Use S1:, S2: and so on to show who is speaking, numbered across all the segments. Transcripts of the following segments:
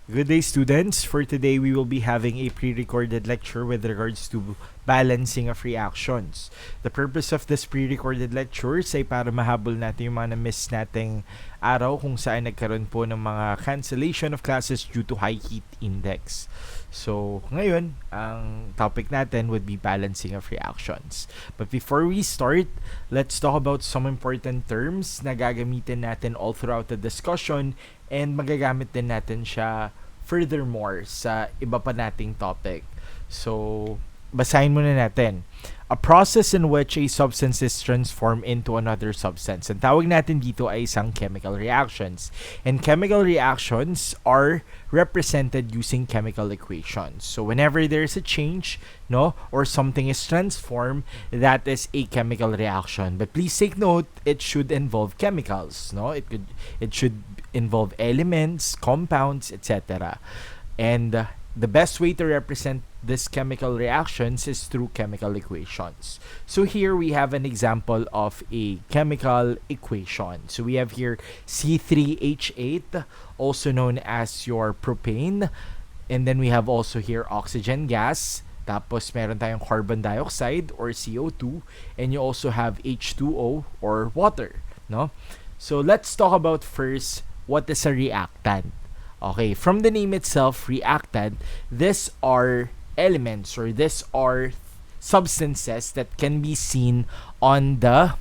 S1: Good day, students. For today, we will be having a pre-recorded lecture with regards to balancing of reactions. The purpose of this pre-recorded lectures ay para mahabol natin yung mga na-miss nating araw kung saan nagkaroon po ng mga cancellation of classes due to high heat index. So, ngayon, ang topic natin would be balancing of reactions. But before we start, let's talk about some important terms na gagamitin natin all throughout the discussion and magagamit din natin siya furthermore sa iba pa nating topic. So, basahin muna natin. A process in which a substance is transformed into another substance. Ang tawag natin dito ay isang chemical reactions. And chemical reactions are represented using chemical equations. So whenever there's a change, no, or something is transformed, that is a chemical reaction. But please take note, it should involve chemicals, no? It should involve elements, compounds, etc. And the best way to represent this chemical reactions is through chemical equations. So here we have an example of a chemical equation. So we have here C3H8, also known as your propane. And then we have also here oxygen gas. Tapos meron tayong carbon dioxide or CO2. And you also have H2O or water, no? So let's talk about first what is a reactant. Okay, from the name itself, reactant, these are elements or these are substances that can be seen on the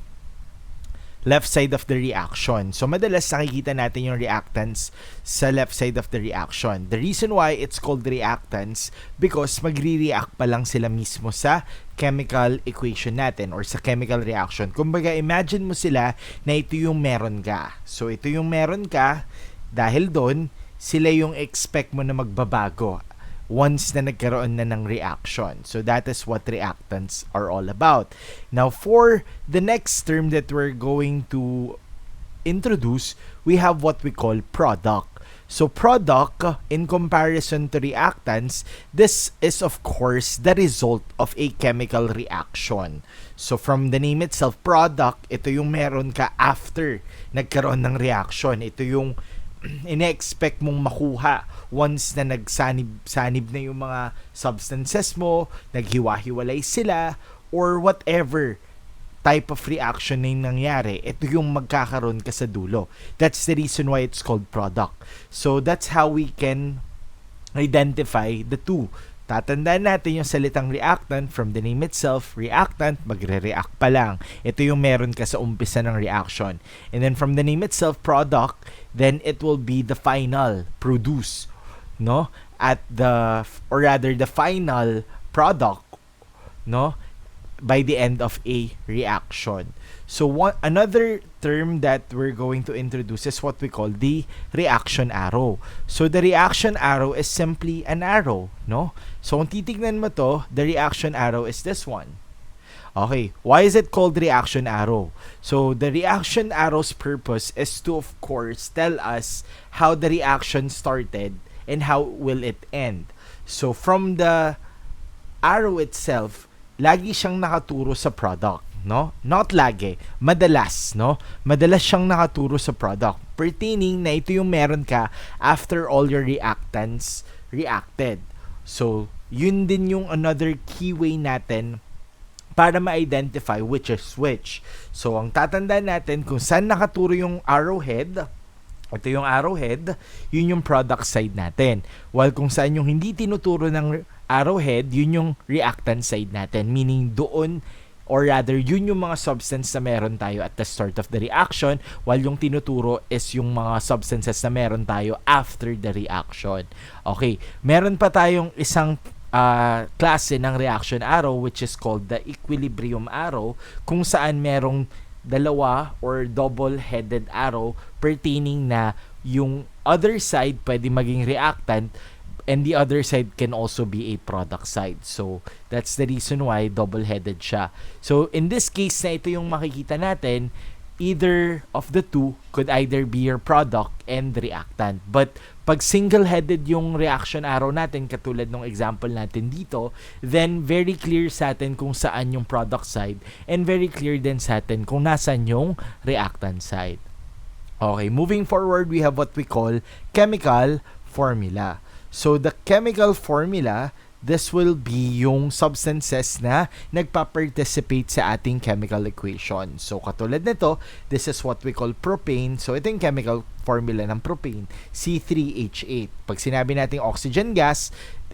S1: left side of the reaction. So madalas nakikita natin yung reactants sa left side of the reaction. The reason why it's called reactants because magre-react pa lang sila mismo sa chemical equation natin or sa chemical reaction. Kumbaga imagine mo sila na ito yung meron ka. So ito yung meron ka, dahil doon sila yung expect mo na magbabago once na nagkaroon na ng reaction. So that is what reactants are all about. Now for the next term that we're going to introduce, we have what we call product. So product, in comparison to reactants, this is of course the result of a chemical reaction. So from the name itself, product, ito yung meron ka after nagkaroon ng reaction. Ito yung ine-expect mong makuha once na nagsanib na yung mga substances mo, naghiwa-hiwalay sila, or whatever type of reaction na yung nangyari, ito yung magkakaroon ka sa dulo. That's the reason why it's called product. So that's how we can identify the two. Tatandaan natin yung salitang reactant from the name itself, reactant, magre-react pa lang. Ito yung meron ka sa umpisa ng reaction. And then from the name itself, product, then it will be the final produce, no? At the, or rather the final product, no? By the end of a reaction. So another term that we're going to introduce is what we call the reaction arrow. So the reaction arrow is simply an arrow, no? So kung titignan mo to, the reaction arrow is this one. Okay, why is it called reaction arrow? So the reaction arrow's purpose is to of course tell us how the reaction started and how will it end. So from the arrow itself, lagi siyang nakaturo sa product, no? Not lagi, madalas, no? Madalas siyang nakaturo sa product pertaining na ito yung meron ka after all your reactants reacted. So, yun din yung another key way natin para ma-identify which is which. So, ang tatandaan natin kung saan nakaturo yung arrowhead, ito yung arrowhead, yun yung product side natin. While kung saan yung hindi tinuturo ng arrowhead, yun yung reactant side natin. Meaning doon, or rather, yun yung mga substance na meron tayo at the start of the reaction, while yung tinuturo is yung mga substances na meron tayo after the reaction. Okay, meron pa tayong isang klase ng reaction arrow which is called the equilibrium arrow, kung saan merong dalawa or double-headed arrow pertaining na yung other side pwede maging reactant and the other side can also be a product side. So, that's the reason why double-headed siya. So, in this case na ito yung makikita natin, either of the two could either be your product and reactant. But, pag single-headed yung reaction arrow natin, katulad ng example natin dito, then very clear sa atin kung saan yung product side and very clear din sa atin kung nasan yung reactant side. Okay, moving forward, we have what we call chemical formula. So the chemical formula, this will be yung substances na nagpa-participate sa ating chemical equation. So katulad nito, this is what we call propane. So ito yung chemical formula ng propane, C3H8. Pag sinabi natin oxygen gas,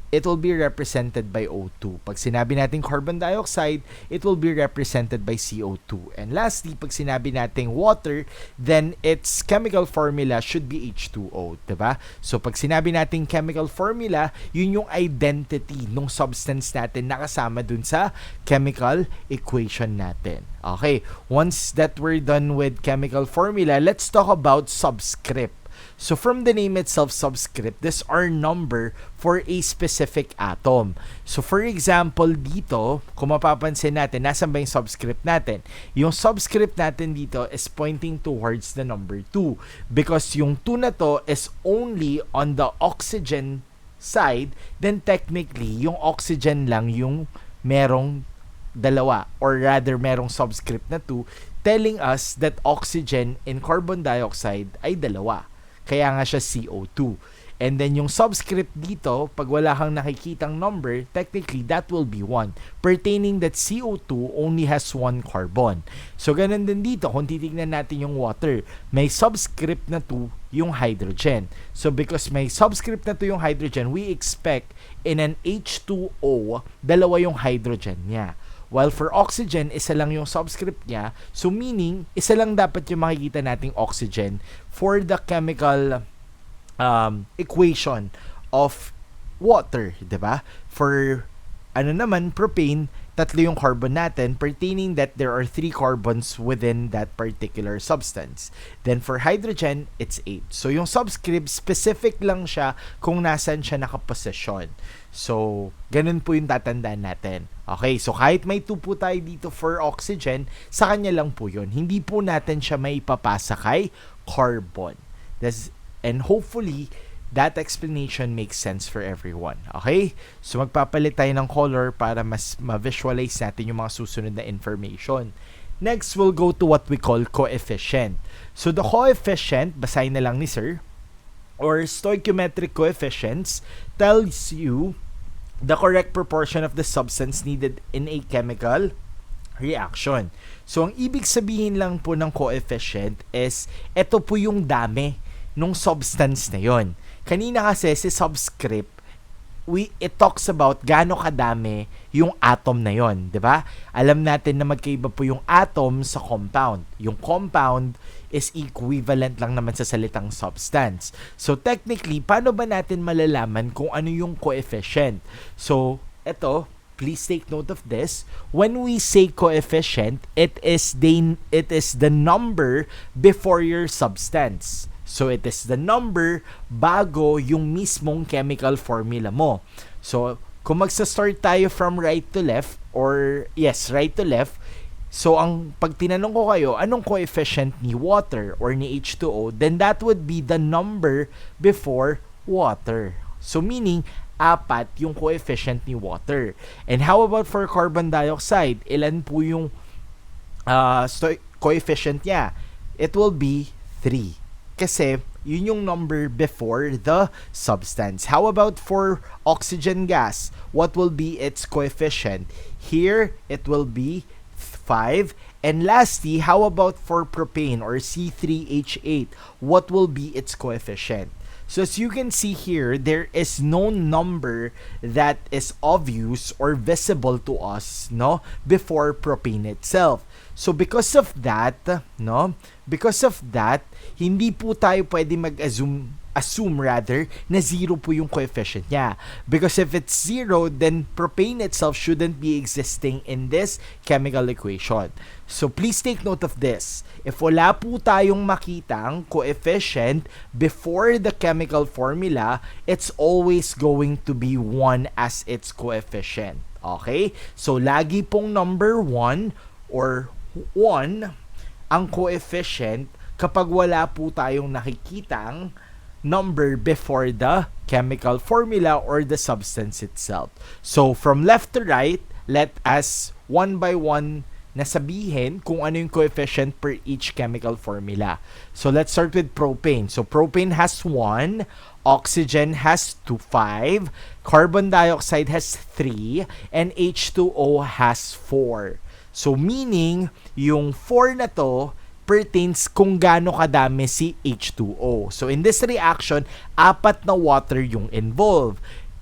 S1: it will be represented by O2. Pag sinabi natin carbon dioxide, it will be represented by CO2. And lastly, pag sinabi natin water, then its chemical formula should be H2O, diba? So pag sinabi natin chemical formula, yun yung identity ng substance natin nakasama dun sa chemical equation natin. Okay, once that we're done with chemical formula, let's talk about subscript. So from the name itself, subscript, these are number for a specific atom. So for example, dito, kung mapapansin natin, nasan ba yung subscript natin? Yung subscript natin dito is pointing towards the number 2 because yung 2 na to is only on the oxygen side, then technically, yung oxygen lang yung merong dalawa, or rather merong subscript na 2 telling us that oxygen and carbon dioxide ay dalawa. Kaya nga siya CO2. And then yung subscript dito, pag wala kang nakikitang number, technically that will be 1. Pertaining that CO2 only has 1 carbon. So ganun din dito, kung titignan natin yung water, may subscript na 2 yung hydrogen. So because may subscript na 2 yung hydrogen, we expect in an H2O, dalawa yung hydrogen niya. While for oxygen, isa lang yung subscript niya. So meaning, isa lang dapat yung makikita nating oxygen for the chemical equation of water, 'di ba? For ano naman, propane, tatlo yung carbon natin pertaining that there are 3 carbons within that particular substance. Then for hydrogen, it's 8. So yung subscript, specific lang siya kung nasan siya nakaposisyon. So, ganun po yung tatandaan natin. Okay, so kahit may 2 po tayo dito for oxygen, sa kanya lang po yun. Hindi po natin siya may ipapasa kay carbon. And hopefully, that explanation makes sense for everyone. Okay? So, magpapalit tayo ng color para mas ma-visualize natin yung mga susunod na information. Next, we'll go to what we call coefficient. So, the coefficient, basahin na lang ni sir, or stoichiometric coefficients tells you the correct proportion of the substance needed in a chemical reaction. So, ang ibig sabihin lang po ng coefficient is, ito po yung dami nung substance na yon. Kanina kasi si subscript, it talks about gaano kadami yung atom na yon, 'di ba? Alam natin na magkaiba po yung atom sa compound. Yung compound is equivalent lang naman sa salitang substance. So technically, paano ba natin malalaman kung ano yung coefficient? So, eto, please take note of this. When we say coefficient, it is the number before your substance. So, it is the number bago yung mismong chemical formula mo. So, kung magsa-start tayo from right to left, right to left, so pag tinanong ko kayo, anong coefficient ni water or ni H2O, then that would be the number before water. So, meaning, 4 yung coefficient ni water. And how about for carbon dioxide? Ilan po yung coefficient niya? It will be 3. Kasi yun yung number before the substance. How about for oxygen gas? What will be its coefficient? Here, it will be 5. And lastly, how about for propane or C3H8? What will be its coefficient? So as you can see here, there is no number that is obvious or visible to us, no, before propane itself. So because of that, hindi po tayo pwede assume rather na 0 po yung coefficient niya. Because if it's 0, then propane itself shouldn't be existing in this chemical equation. So please take note of this. If wala po tayong makitang coefficient before the chemical formula, it's always going to be 1 as its coefficient. Okay? So lagi pong number 1 or 1 ang coefficient kapag wala po tayong nakikitang number before the chemical formula or the substance itself. So from left to right, let us one by one na sabihin kung ano yung coefficient per each chemical formula. So let's start with propane. So propane has 1, oxygen has 5, carbon dioxide has 3, and H2O has 4. So meaning, yung 4 na to pertains kung gaano kadami si H2O. So in this reaction, 4 na water yung involved.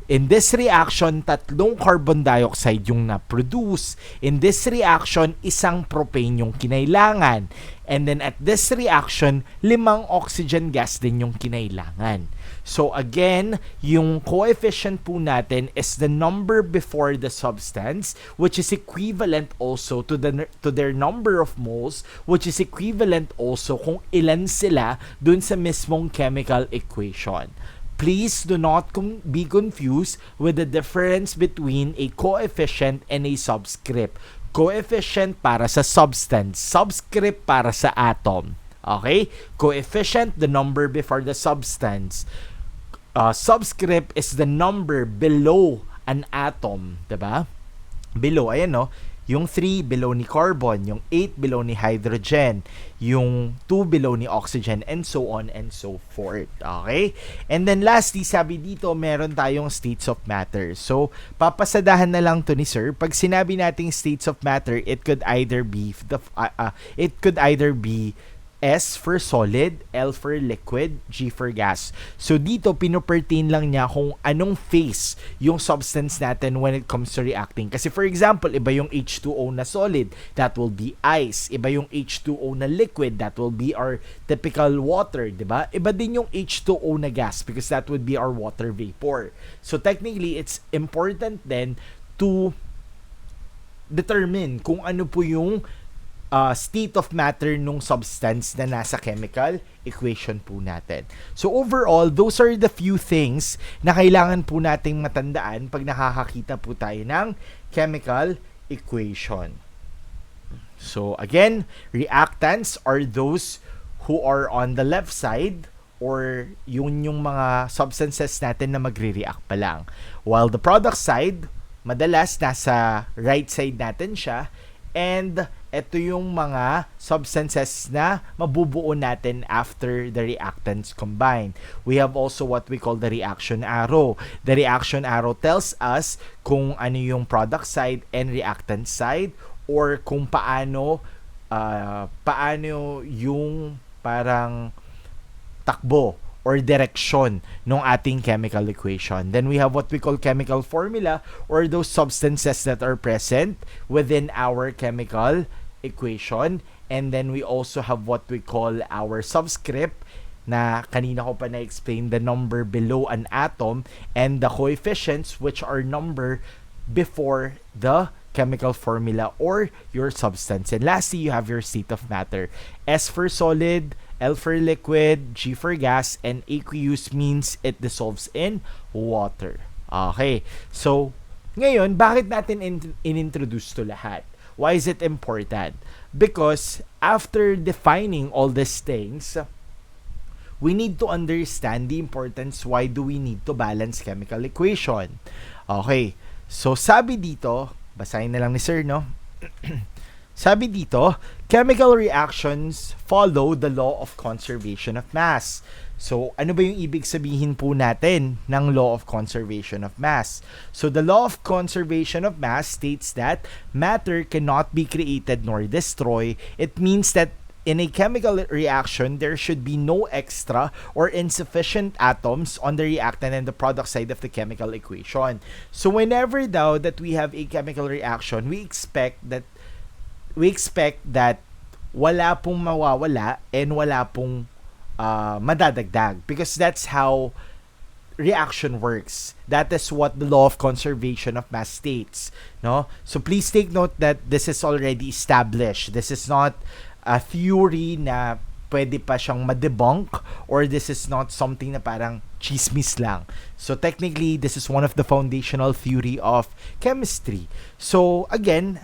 S1: In this reaction, 3 carbon dioxide yung na-produce. In this reaction, 1 propane yung kinailangan. And then at this reaction, 5 oxygen gas din yung kinailangan. So again, yung coefficient po natin is the number before the substance, which is equivalent also to their number of moles, which is equivalent also kung ilan sila dun sa mismong chemical equation. Please do not be confused with the difference between a coefficient and a subscript. Coefficient para sa substance, subscript para sa atom. Okay? Coefficient, the number before the substance. Subscript is the number below an atom. Diba? Below, ayan no? Yung 3 below ni carbon, yung 8 below ni hydrogen, yung 2 below ni oxygen, and so on and so forth. Okay? And then lastly, sabi dito, meron tayong states of matter. So, papasadahan na lang to ni sir. Pag sinabi nating states of matter, it could either be S for solid, L for liquid, G for gas. So dito, pinopertain lang niya kung anong phase yung substance natin when it comes to reacting. Kasi for example, iba yung H2O na solid, that will be ice. Iba yung H2O na liquid, that will be our typical water, diba? Iba din yung H2O na gas because that would be our water vapor. So technically, it's important then to determine kung ano po yung state of matter nung substance na nasa chemical equation po natin. So overall, those are the few things na kailangan po nating matandaan pag nakakakita po tayo ng chemical equation. So again, reactants are those who are on the left side or yun yung mga substances natin na magre-react pa lang. While the product side, madalas nasa right side natin siya, and ito yung mga substances na mabubuo natin after the reactants combine. We have also what we call the reaction arrow. The reaction arrow tells us kung ano yung product side and reactant side, or kung paano yung parang takbo or direction ng ating chemical equation. Then we have what we call chemical formula, or those substances that are present within our chemical equation. And then we also have what we call our subscript, na kanina ko pa na-explain, the number below an atom, and the coefficients, which are number before the chemical formula or your substance. And lastly, you have your state of matter. S for solid, L for liquid, G for gas, and aqueous means it dissolves in water. Okay. So, ngayon, bakit natin in-introduce to lahat? Why is it important? Because after defining all these things, we need to understand the importance why do we need to balance chemical equation. Okay. So, sabi dito, basahin na lang ni sir, no? Sabi dito, chemical reactions follow the law of conservation of mass. So, ano ba yung ibig sabihin po natin ng law of conservation of mass? So, the law of conservation of mass states that matter cannot be created nor destroyed. It means that in a chemical reaction, there should be no extra or insufficient atoms on the reactant and the product side of the chemical equation. So, whenever daw that we have a chemical reaction, we expect that wala pong mawawala and wala pong madadagdag, because that's how reaction works. That is what the law of conservation of mass states, no? So please take note that this is already established. This is not a theory na pwede pa siyang ma-debunk, or this is not something na parang chismis lang. So technically, this is one of the foundational theory of chemistry. So again,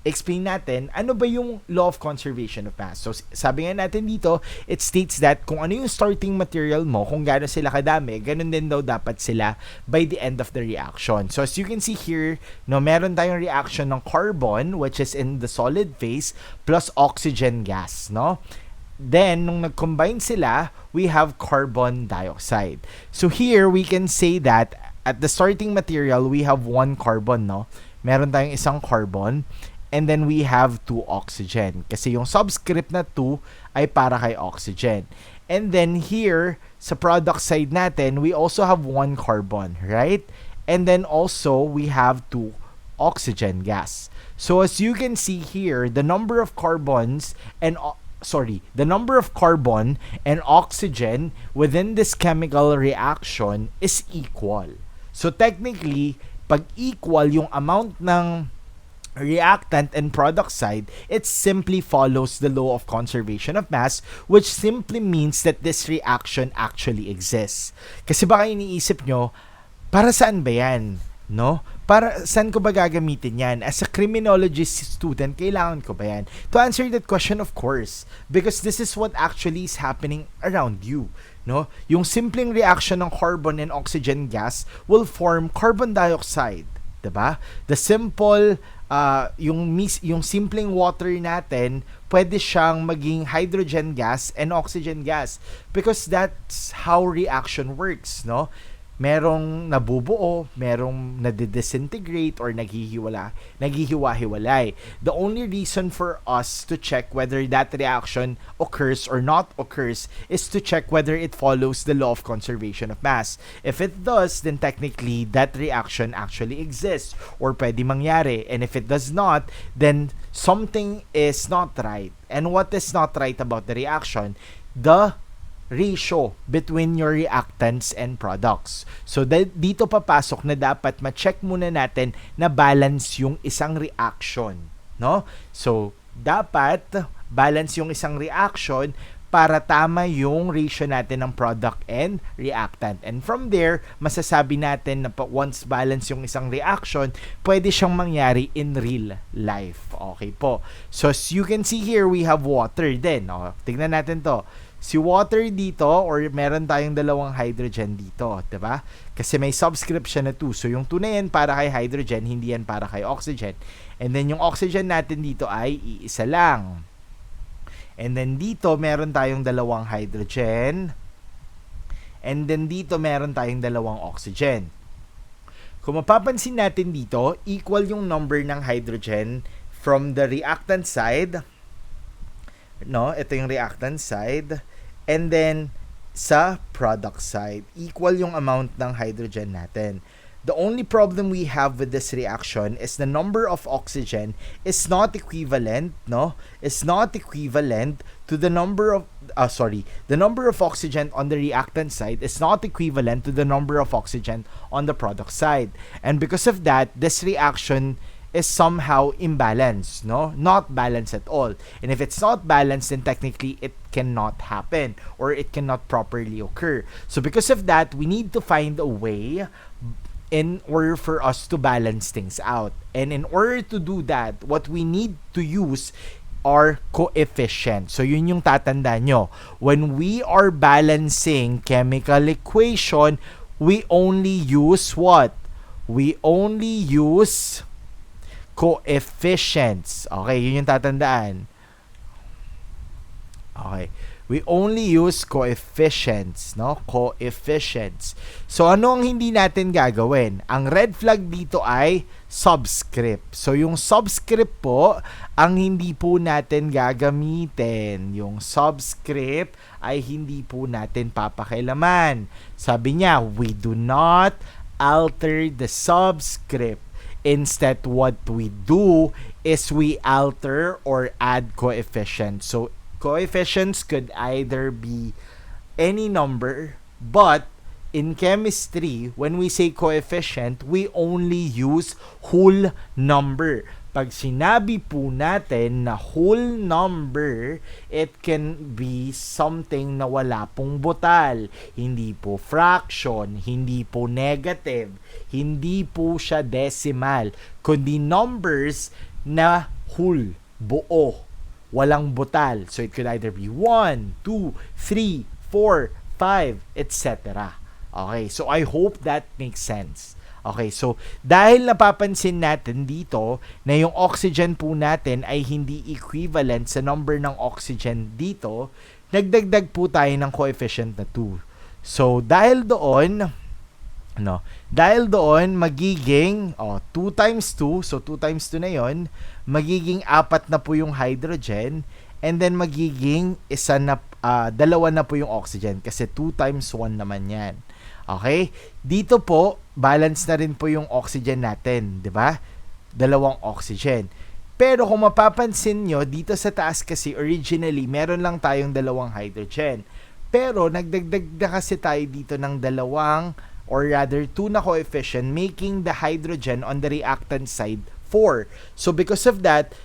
S1: explain natin ano ba yung law of conservation of mass. So sabi nga natin dito, it states that kung ano yung starting material mo, kung gaano sila kadami, ganun din daw dapat sila by the end of the reaction. So as you can see here, no, meron tayong reaction ng carbon, which is in the solid phase, plus oxygen gas, no? Then, nung nag-combine sila, we have carbon dioxide. So here, we can say that at the starting material, we have one carbon, no? Meron tayong isang carbon, and then we have 2 oxygen. Kasi yung subscript na 2 ay para kay oxygen. And then here, sa product side natin, we also have 1 carbon, right? And then also, we have 2 oxygen gas. So as you can see here, the number of carbons and the number of carbon and oxygen within this chemical reaction is equal. So technically, pag equal yung amount ng reactant and product side, it simply follows the law of conservation of mass, which simply means that this reaction actually exists. Kasi baka iniisip nyo, para saan ba yan? No? Para saan ko ba gagamitin yan? As a criminology student, kailangan ko ba yan? To answer that question, of course, because this is what actually is happening around you. No? Yung simpleng reaction ng carbon and oxygen gas will form carbon dioxide. Diba? The simple yung simpleng water natin, pwede siyang maging hydrogen gas and oxygen gas because that's how reaction works, no? Merong nabubuo, merong nadidisintegrate or naghihiwa-hiwalay. The only reason for us to check whether that reaction occurs or not occurs is to check whether it follows the law of conservation of mass. If it does, then technically that reaction actually exists or pwede mangyari. And if it does not, then something is not right. And what is not right about the reaction? The ratio between your reactants and products. So, dito papasok na dapat ma-check muna natin na balance yung isang reaction, no? So, dapat balance yung isang reaction para tama yung ratio natin ng product and reactant. And from there, masasabi natin na once balance yung isang reaction, pwede siyang mangyari in real life. Okay po. So, as you can see here, we have water din. O, tignan natin to. Si water dito, or meron tayong dalawang hydrogen dito, diba? Kasi may subscription na 2. So, yung 2 na yan para kay hydrogen, hindi yan para kay oxygen. And then, yung oxygen natin dito ay iisa lang. And then, dito, meron tayong dalawang hydrogen. And then, dito, meron tayong dalawang oxygen. Kung mapapansin natin dito, equal yung number ng hydrogen from the reactant side. No, ito yung reactant side. And then, sa product side, equal yung amount ng hydrogen natin. The only problem we have with this reaction is the number of oxygen is not equivalent, no? Is not equivalent to the number of the number of oxygen on the reactant side is not equivalent to the number of oxygen on the product side. And because of that, this reaction is somehow imbalanced, no? Not balanced at all. And if it's not balanced, then technically it cannot happen or it cannot properly occur. So because of that, we need to find a way in order for us to balance things out. And in order to do that, what we need to use are coefficients. So yun yung tatanda nyo. When we are balancing chemical equation, we only use what? We only use coefficients. Okay, yun yung tatandaan. Okay. We only use coefficients, no? Coefficients. So, ano ang hindi natin gagawin? Ang red flag dito ay subscript. So, yung subscript po, ang hindi po natin gagamitin. Yung subscript ay hindi po natin papakailaman. Sabi niya, we do not alter the subscript. Instead, what we do is we alter or add coefficients. So, coefficients could either be any number, but in chemistry, when we say coefficient, we only use whole number. Pag sinabi po natin na whole number, it can be something na wala pong butal. Hindi po fraction, hindi po negative, hindi po siya decimal, kundi numbers na whole, buo, walang butal. So it could either be 1, 2, 3, 4, 5, etc. Okay, so I hope that makes sense. Okay, so dahil napapansin natin dito na yung oxygen po natin ay hindi equivalent sa number ng oxygen dito, nagdagdag po tayo ng coefficient na 2. So dahil doon, magiging 2 times 2, so 2 times 2 na yon, magiging 4 na po yung hydrogen, and then magiging dalawa na po yung oxygen kasi 2 times 1 naman yan. Okay? Dito po, balance na rin po yung oxygen natin, di ba? Dalawang oxygen. Pero kung mapapansin nyo, dito sa taas kasi originally, meron lang tayong dalawang hydrogen. Pero nagdagdag na kasi tayo dito ng dalawang, or rather 2 na coefficient, making the hydrogen on the reactant side 4. So because of that,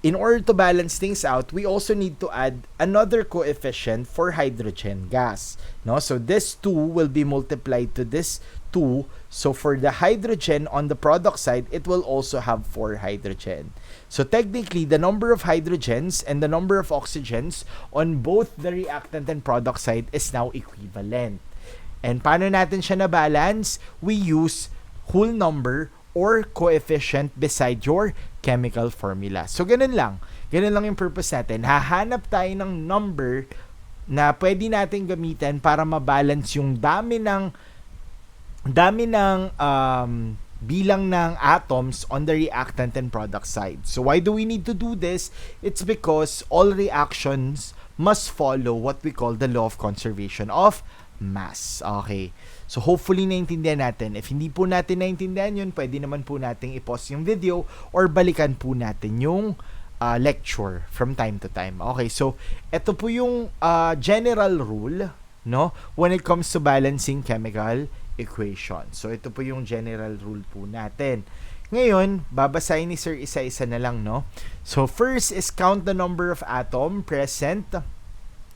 S1: in order to balance things out, we also need to add another coefficient for hydrogen gas. No? So this 2 will be multiplied to this 2. So for the hydrogen on the product side, it will also have 4 hydrogen. So technically, the number of hydrogens and the number of oxygens on both the reactant and product side is now equivalent. And paano natin siya na-balance? We use whole number or coefficient beside your chemical formula. So, ganun lang. Ganun lang yung purpose natin. Hahanap tayo ng number na pwede natin gamitin para mabalance yung dami ng bilang ng atoms on the reactant and product side. So, why do we need to do this? It's because all reactions must follow what we call the law of conservation of mass. Okay. So, hopefully, naintindihan natin. If hindi po natin naintindihan yun, pwede naman po nating i-pause yung video or balikan po natin yung lecture from time to time. Okay, so, ito po yung general rule, no, when it comes to balancing chemical equation. So, ito po yung general rule po natin. Ngayon, babasahin ni Sir isa-isa na lang, no? So, first is count the number of atom present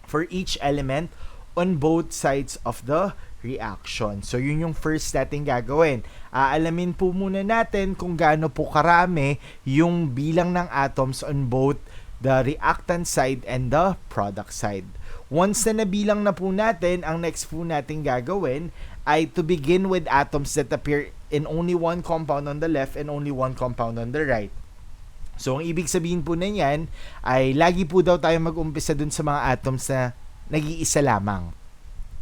S1: for each element on both sides of the reaction. So, yun yung first natin gagawin. Aalamin po muna natin kung gaano po karami yung bilang ng atoms on both the reactant side and the product side. Once na nabilang na po natin, ang next po natin gagawin ay to begin with atoms that appear in only one compound on the left and only one compound on the right. So, ang ibig sabihin po na yan ay lagi po daw tayo mag-umpisa dun sa mga atoms na nag-iisa lamang,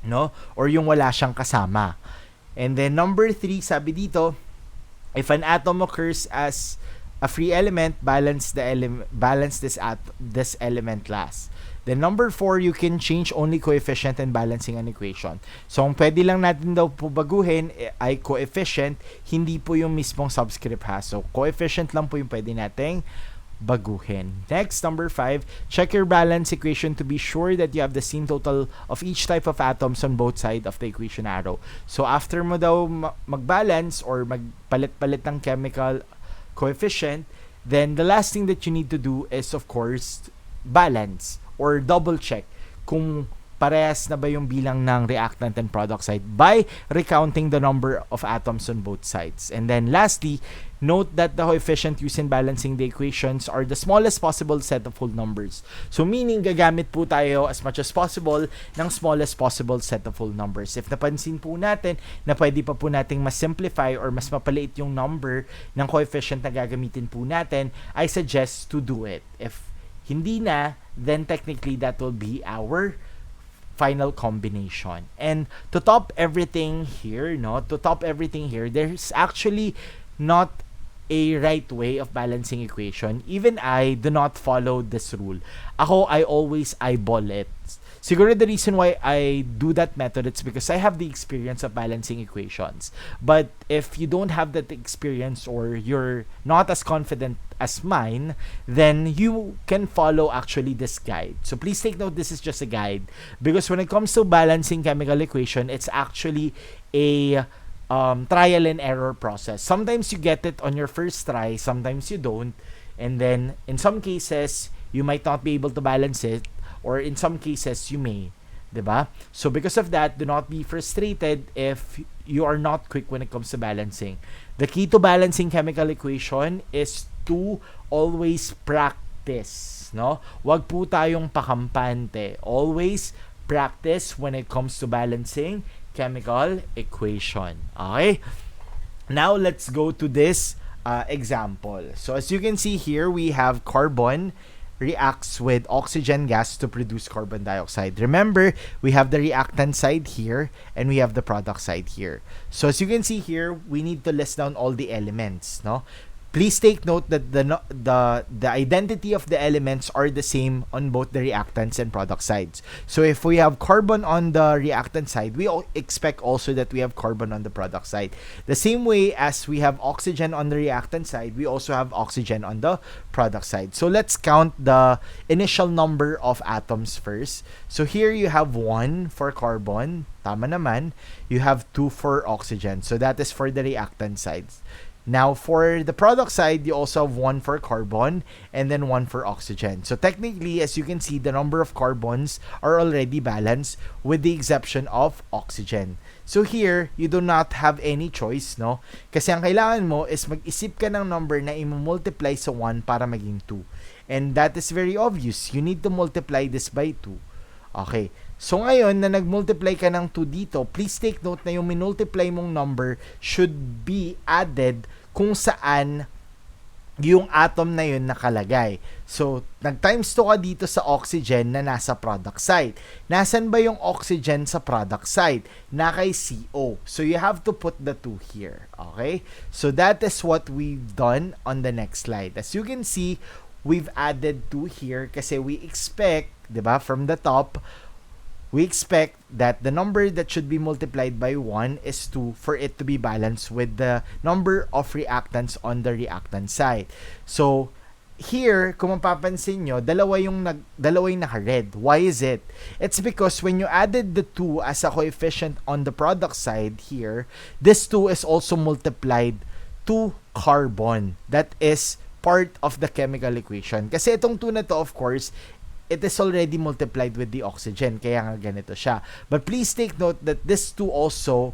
S1: no? Or yung wala siyang kasama. And then number 3, sabi dito, if an atom occurs as a free element, balance this element last. Then number 4, you can change only coefficient and balancing an equation. So ang pwede lang natin daw po baguhin ay coefficient, hindi po yung mismong subscript ha. So coefficient lang po yung pwede nating baguhin. Next, number 5, check your balance equation to be sure that you have the same total of each type of atoms on both sides of the equation arrow. So, after mo daw mag-balance or magpalit-palit ng chemical coefficient, then the last thing that you need to do is, of course, balance or double check kung parehas na ba yung bilang ng reactant and product side by recounting the number of atoms on both sides. And then lastly, note that the coefficient used in balancing the equations are the smallest possible set of whole numbers. So meaning, gagamit po tayo as much as possible ng smallest possible set of whole numbers. If napansin po natin na pwede pa po nating mas simplify or mas mapaliit yung number ng coefficient na gagamitin po natin, I suggest to do it. If hindi na, then technically that will be our final combination. And to top everything here, there's actually not a right way of balancing equation. Even I do not follow this rule. I always eyeball it. Siguro the reason why I do that method, it's because I have the experience of balancing equations. But if you don't have that experience or you're not as confident as mine, then you can follow actually this guide. So please take note, this is just a guide. Because when it comes to balancing chemical equation, it's actually a trial and error process. Sometimes you get it on your first try, sometimes you don't. And then in some cases, you might not be able to balance it. Or in some cases, you may. Diba? So because of that, do not be frustrated if you are not quick when it comes to balancing. The key to balancing chemical equation is to always practice, no? Wag po tayong pakampante. Always practice when it comes to balancing chemical equation. Okay? Now, let's go to this example. So, as you can see here, we have carbon reacts with oxygen gas to produce carbon dioxide. Remember, we have the reactant side here and we have the product side here. So, as you can see here, we need to list down all the elements, no? Please take note that the identity of the elements are the same on both the reactants and product sides. So if we have carbon on the reactant side, we expect also that we have carbon on the product side. The same way as we have oxygen on the reactant side, we also have oxygen on the product side. So let's count the initial number of atoms first. So here you have 1 for carbon, tama naman. You have 2 for oxygen. So that is for the reactant sides. Now, for the product side, you also have 1 for carbon and then 1 for oxygen. So, technically, as you can see, the number of carbons are already balanced with the exception of oxygen. So, here, you do not have any choice, no? Kasi ang kailangan mo is mag-isip ka ng number na i-multiply sa 1 para maging 2. And that is very obvious. You need to multiply this by 2. Okay. So, ngayon, na nag-multiply ka ng 2 dito, please take note na yung minultiply mong number should be added kung saan yung atom na yun nakalagay. So, nag-times 2 ka dito sa oxygen na nasa product side. Nasaan ba yung oxygen sa product side? Na kay CO. So, you have to put the 2 here. Okay? So, that is what we've done on the next slide. As you can see, we've added 2 here kasi we expect, diba, from the top, we expect that the number that should be multiplied by 1 is 2 for it to be balanced with the number of reactants on the reactant side. So, here, kung mapapansin nyo, dalawa yung naka-red. Why is it? It's because when you added the 2 as a coefficient on the product side here, this 2 is also multiplied to carbon. That is part of the chemical equation. Kasi itong 2 na to, of course, it is already multiplied with the oxygen. Kaya nga ganito siya. But please take note that this 2 also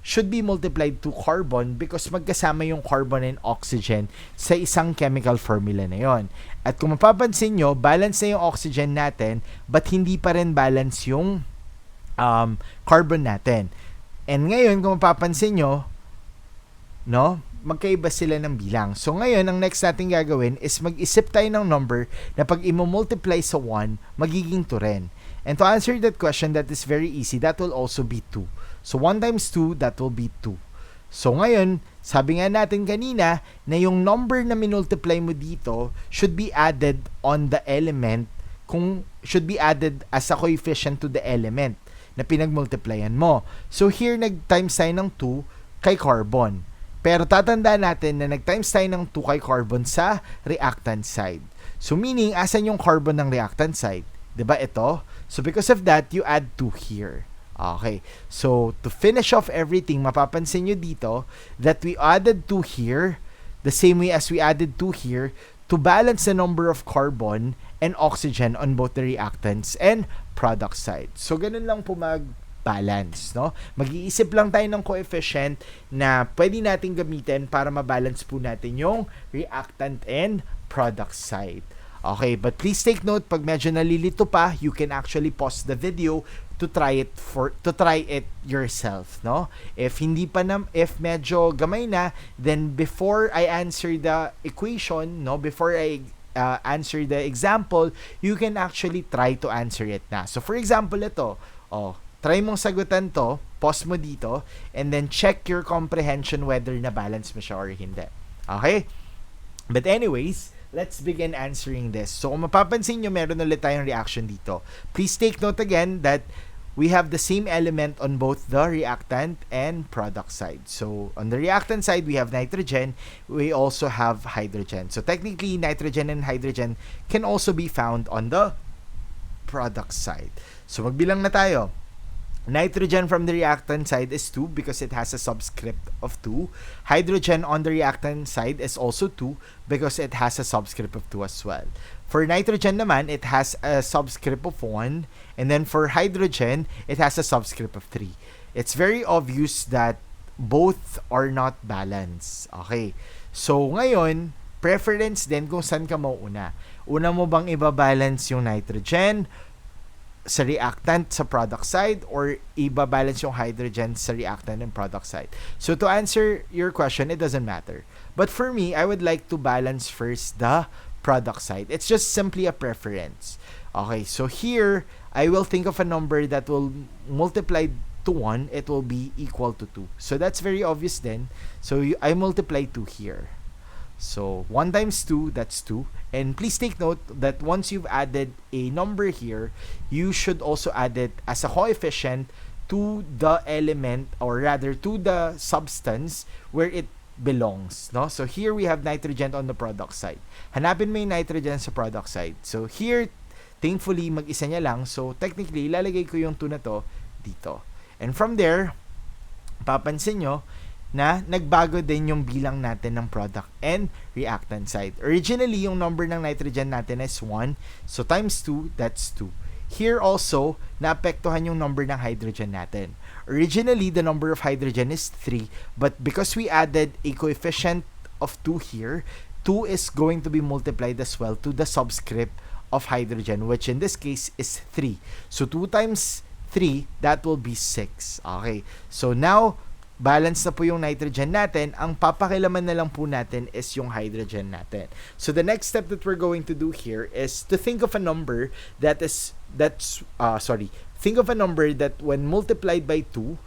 S1: should be multiplied to carbon because magkasama yung carbon and oxygen sa isang chemical formula na yon. At kung mapapansin nyo, balance na yung oxygen natin but hindi pa rin balance yung carbon natin. And ngayon, kung mapapansin nyo, no, magkaiba sila ng bilang. So ngayon, ang next natin gagawin is mag-isip tayo ng number na pag i-multiply sa 1, magiging 2 rin. And to answer that question, that is very easy. That will also be 2. So 1 times 2, that will be 2. So ngayon, sabi nga natin kanina na yung number na minultiply mo dito should be added on the element, should be added as a coefficient to the element na pinagmultiplyan mo. So here, nag-times tayo ng 2 kay carbon. Pero tatandaan natin na nag-times tayo ng 2 kay carbon sa reactant side. So meaning, asan yung carbon ng reactant side? Diba ito? So because of that, you add 2 here. Okay. So to finish off everything, mapapansin nyo dito that we added 2 here the same way as we added 2 here to balance the number of carbon and oxygen on both the reactants and product side. So ganun lang po balance, no? Mag-iisip lang tayo ng coefficient na pwede natin gamitin para mabalance po natin yung reactant and product side. Okay, but please take note, pag medyo nalilito pa, you can actually pause the video to try it yourself, no? If medyo gamay na, then before I answer the equation, no, before I answer the example, you can actually try to answer it na. So for example, ito, try mong sagutan to, pause mo dito, and then check your comprehension whether na-balance mo siya or hindi. Okay? But anyways, let's begin answering this. So, kung mapapansin nyo, meron ulit tayong reaction dito. Please take note again that we have the same element on both the reactant and product side. So, on the reactant side, we have nitrogen. We also have hydrogen. So, technically, nitrogen and hydrogen can also be found on the product side. So, magbilang na tayo. Nitrogen from the reactant side is 2 because it has a subscript of 2. Hydrogen on the reactant side is also 2 because it has a subscript of 2 as well. For nitrogen naman, it has a subscript of 1. And then for hydrogen, it has a subscript of 3. It's very obvious that both are not balanced. Okay. So, ngayon, preference din kung saan ka mauuna. Una mo bang ibabalance yung nitrogen sa reactant sa product side or ibabalance yung hydrogen sa reactant and product side? So, to answer your question, it doesn't matter. But for me, I would like to balance first the product side. It's just simply a preference. Okay, so here, I will think of a number that will multiply to 1, it will be equal to 2. So that's very obvious then. So I multiply 2 here. So 1 times 2, that's 2. And please take note that once you've added a number here, you should also add it as a coefficient to the element, or rather to the substance where it belongs, no? So here we have nitrogen on the product side. Hanapin mo yung nitrogen sa product side. So here, thankfully, mag-isa niya lang. So technically, ilalagay ko yung 2 na to dito. And from there, papansin nyo na nagbago din yung bilang natin ng product and reactant side. Originally, yung number ng nitrogen natin is 1. So times 2, that's 2. Here also, naapektuhan yung number ng hydrogen natin. Originally, the number of hydrogen is 3, but because we added a coefficient of 2 here, 2 is going to be multiplied as well to the subscript of hydrogen, which in this case is 3. So 2 times 3, that will be 6. Okay. So now, balance na po yung nitrogen natin. Ang papakilaman na lang po natin is yung hydrogen natin. So the next step that we're going to do here is to think of a number think of a number that when multiplied by 2,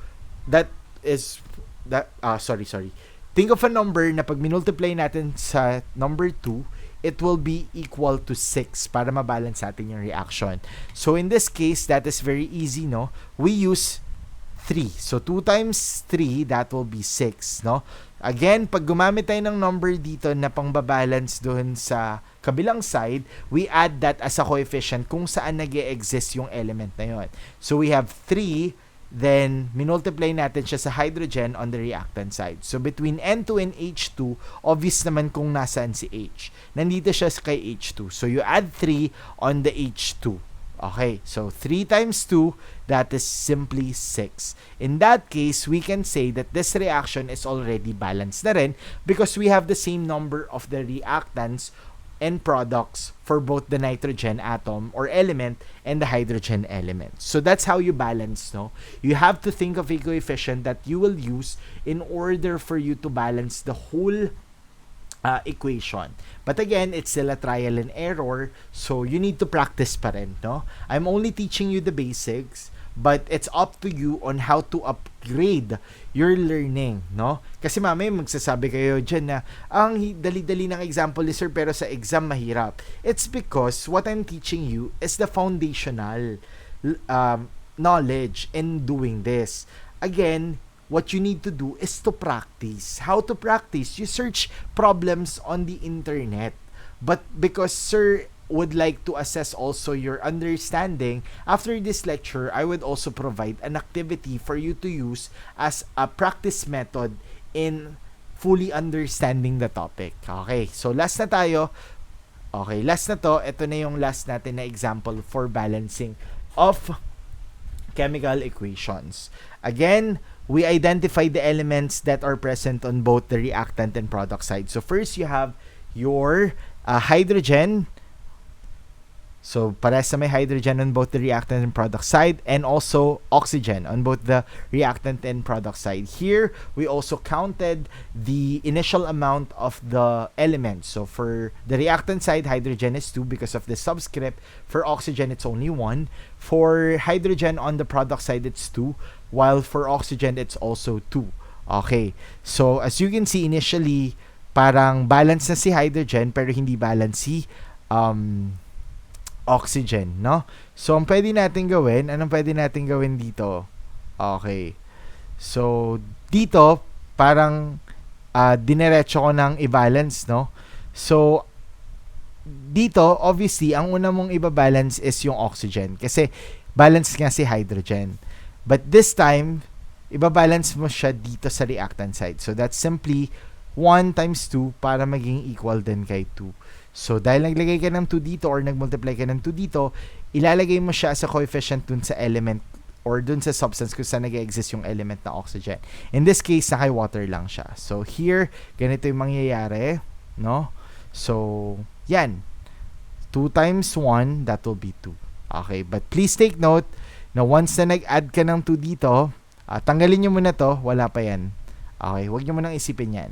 S1: think of a number na pag minultiply natin sa number 2, it will be equal to 6 para mabalance natin yung reaction. So in this case, that is very easy, no? We use 3. So 2 times 3, that will be 6, no? Again, pag gumamit tayo ng number dito na pangbabalance doon sa kabilang side, we add that as a coefficient kung saan nag-e-exist yung element na yun. So we have 3, then minultiply natin siya sa hydrogen on the reactant side. So between N2 and H2, obvious naman kung nasaan si H. Nandito siya kay H2. So you add 3 on the H2. Okay, so 3 times 2, that is simply 6. In that case, we can say that this reaction is already balanced na rin because we have the same number of the reactants and products for both the nitrogen atom or element and the hydrogen element. So that's how you balance, no? You have to think of a coefficient that you will use in order for you to balance the whole equation. But again, it's still a trial and error, so you need to practice pa rin, no? I'm only teaching you the basics, but it's up to you on how to upgrade your learning, no? Kasi mamaya magsasabi kayo dyan na ang dali-dali ng example ni sir pero sa exam mahirap. It's because what I'm teaching you is the foundational knowledge in doing this. Again, what you need to do is to practice. How to practice? You search problems on the internet. But because sir would like to assess also your understanding, after this lecture, I would also provide an activity for you to use as a practice method in fully understanding the topic. Okay, so last na tayo. Okay, last na to. Ito na yung last natin na example for balancing of chemical equations. Again, we identify the elements that are present on both the reactant and product side. So first, you have your hydrogen. So parehas na may hydrogen on both the reactant and product side, and also oxygen on both the reactant and product side. Here, we also counted the initial amount of the elements. So for the reactant side, hydrogen is 2 because of the subscript. For oxygen, it's only 1. For hydrogen on the product side, it's 2. While for oxygen, it's also 2. Okay. So as you can see, initially, parang balance na si hydrogen pero hindi balance si oxygen, no? So, ang pwede natin gawin, anong pwede natin gawin dito? Okay. So, dito, parang dinerecho ko ng i-balance, no? So, dito, obviously, ang una mong i-balance is yung oxygen kasi balance nga si hydrogen. But this time, i-balance mo siya dito sa reactant side. So, that's simply 1 times 2 para maging equal din kay 2. So, dahil naglagay ka ng 2 dito or nagmultiply ka ng 2 dito, ilalagay mo siya as a coefficient dun sa element or dun sa substance kung saan nag-exist yung element na oxygen. In this case, naka-water lang siya. So here, ganito yung mangyayari, no? So, yan. 2 times 1, that will be 2. Okay, but please take note na once na nag-add ka ng 2 dito, tanggalin nyo muna to, wala pa yan. Okay, huwag nyo munang isipin yan.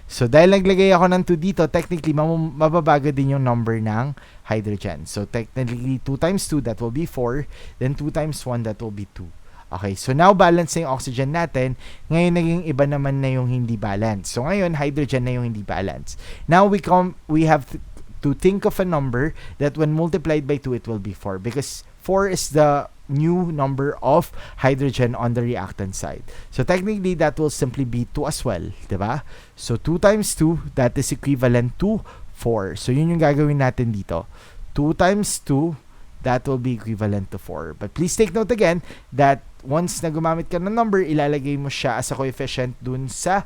S1: So, dahil naglagay ako ng 2 dito, technically, mababago din yung number ng hydrogen. So, technically, 2 times 2, that will be 4. Then, 2 times 1, that will be 2. Okay, so now balance na yung oxygen natin. Ngayon, naging iba naman na yung hindi balance. So, ngayon, hydrogen na yung hindi balance. Now, we have to think of a number that when multiplied by 2, it will be 4. Because 4 is the new number of hydrogen on the reactant side. So technically, that will simply be 2 as well, diba? So 2 times 2, that is equivalent to 4. So yun yung gagawin natin dito. 2 times 2, that will be equivalent to 4. But please take note again that once na gumamit ka ng number, ilalagay mo siya as a coefficient dun sa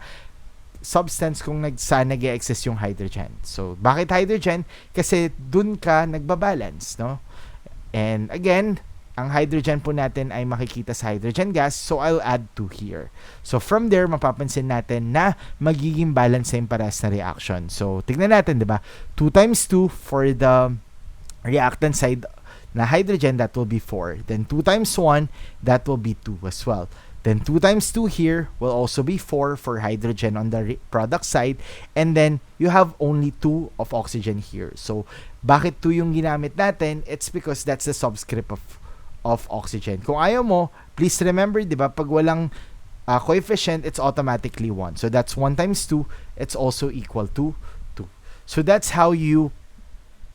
S1: substance kung nag-exist yung hydrogen. So, bakit hydrogen? Kasi dun ka nagbabalance, no? And again, ang hydrogen po natin ay makikita sa hydrogen gas, so I'll add 2 here. So, from there, mapapansin natin na magiging balance na yung parehas na reaction. So, tignan natin, di ba? 2 times 2 for the reactant side na hydrogen, that will be 4. Then, 2 times 1, that will be 2 as well. Then 2 times 2 here will also be 4 for hydrogen on the product side. And then you have only 2 of oxygen here. So, bakit 2 yung ginamit natin? It's because that's the subscript of oxygen. Kung ayaw mo, please remember, di ba, pag walang coefficient, it's automatically 1. So, that's 1 times 2. It's also equal to 2. So, that's how you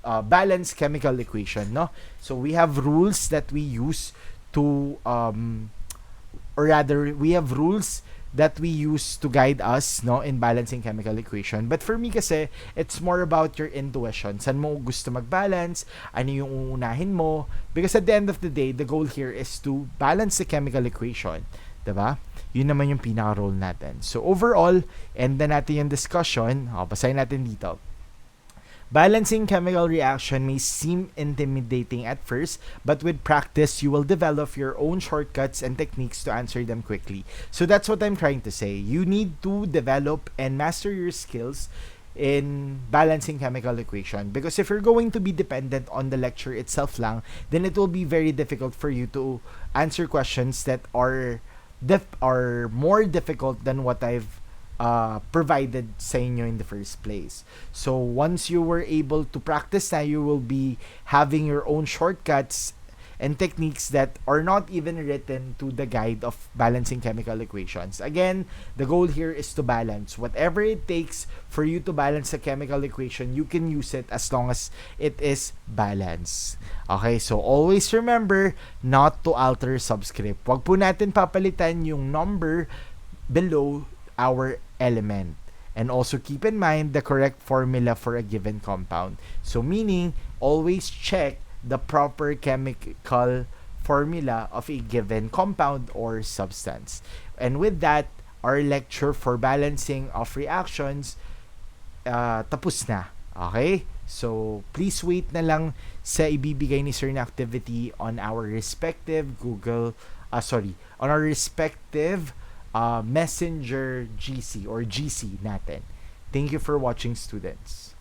S1: balance chemical equation, no? So, we have rules that we use to or rather, we have rules that we use to guide us, no, in balancing chemical equation. But for me kasi, it's more about your intuition. Saan mo gusto mag-balance? Ano yung uunahin mo? Because at the end of the day, the goal here is to balance the chemical equation. Diba? Yun naman yung pinaka-role natin. So overall, end na natin yung discussion. Basahin natin dito. Balancing chemical reaction may seem intimidating at first, but with practice, you will develop your own shortcuts and techniques to answer them quickly. So that's what I'm trying to say. You need to develop and master your skills in balancing chemical equation, because if you're going to be dependent on the lecture itself lang, then it will be very difficult for you to answer questions that are more difficult than what I've provided sa inyo in the first place. So once you were able to practice na, you will be having your own shortcuts and techniques that are not even written to the guide of balancing chemical equations. Again, the goal here is to balance. Whatever it takes for you to balance a chemical equation, you can use it as long as it is balanced. Okay, so always remember not to alter subscript. Wag po natin papalitan yung number below our element. And also keep in mind the correct formula for a given compound. So meaning, always check the proper chemical formula of a given compound or substance. And with that, our lecture for balancing of reactions tapos na. Okay? So, please wait na lang sa ibibigay ni Sir na activity on our respective on our respective Messenger GC or GC natin. Thank you for watching, students.